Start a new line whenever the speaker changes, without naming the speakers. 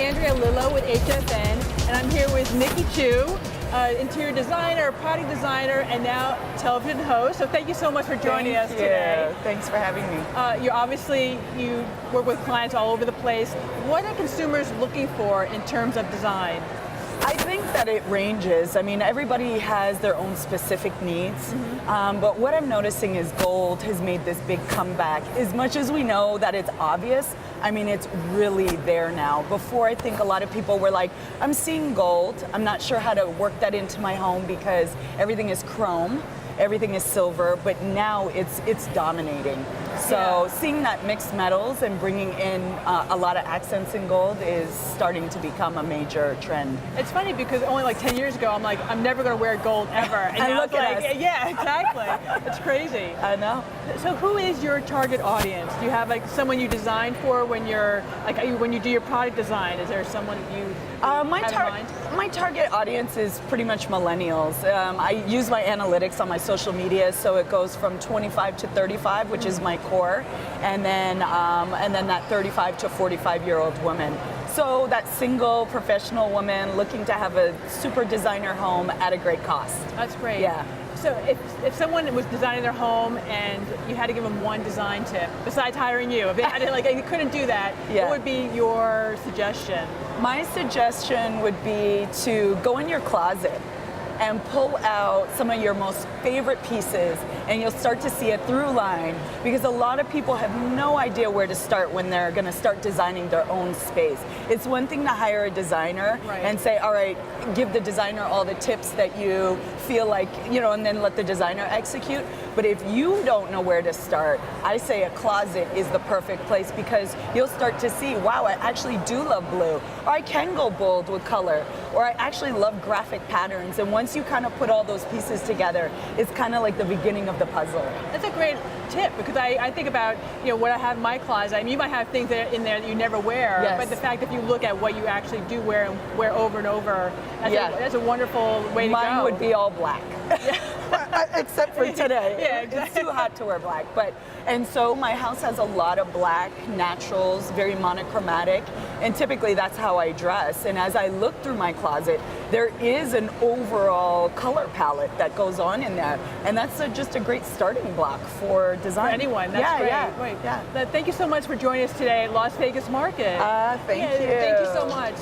Andrea Lillo with HFN, and I'm here with Nikki Chu, interior designer, product designer, and now television host. So thank you so much for joining us today.
Thanks for having me.
You work with clients all over the place. What are consumers looking for in terms of design?
I think that it ranges. I mean, everybody has their own specific needs, but what I'm noticing is gold has made this big comeback. As much as we know that it's obvious, I mean, it's really there now. Before, I think a lot of people were like, I'm seeing gold. I'm not sure how to work that into my home because everything is chrome, everything is silver, but now it's dominating. So seeing that mixed metals and bringing in a lot of accents in gold is starting to become a major trend.
It's funny because only like 10 years ago, I'm like, I'm never going to wear gold ever. And now
look at us.
Yeah, exactly. It's crazy.
I know.
So who is your target audience? Do you have like someone you design for when you're like when you do your product design? Is there someone you have in mind?
My target audience is pretty much millennials. I use my analytics on my social media, so it goes from 25 to 35, which is my core, and then that 35 to 45-year-old woman. So that single professional woman looking to have a super designer home at a great cost.
That's great.
Yeah.
So if someone was designing their home and you had to give them one design tip, besides hiring you, if they had to, like, you couldn't do that, what would be your suggestion?
My suggestion would be to go in your closet and pull out some of your most favorite pieces, and you'll start to see a through line, because a lot of people have no idea where to start when they're going to start designing their own space. It's one thing to hire a designer and say, all right, give the designer all the tips that you feel like, and then let the designer execute. But if you don't know where to start, I say a closet is the perfect place, because you'll start to see, wow, I actually do love blue, or I can go bold with color, or I actually love graphic patterns. And once you kind of put all those pieces together, it's kind of like the beginning of the puzzle.
That's a great tip, because I think about what I have in my closet. I mean, you might have things in there that you never wear, but the fact that if you look at what you actually do wear and wear over and over, that's a wonderful way to go.
Mine would be all black. Except for today.
Yeah, exactly.
It's too hot to wear black. And so my house has a lot of black naturals, very monochromatic, and typically that's how I dress. And as I look through my closet, there is an overall color palette that goes on in there, and that's just a great starting block for design.
For anyone, that's great.
Yeah.
Thank you so much for joining us today at Las Vegas Market.
Thank you.
Thank you so much.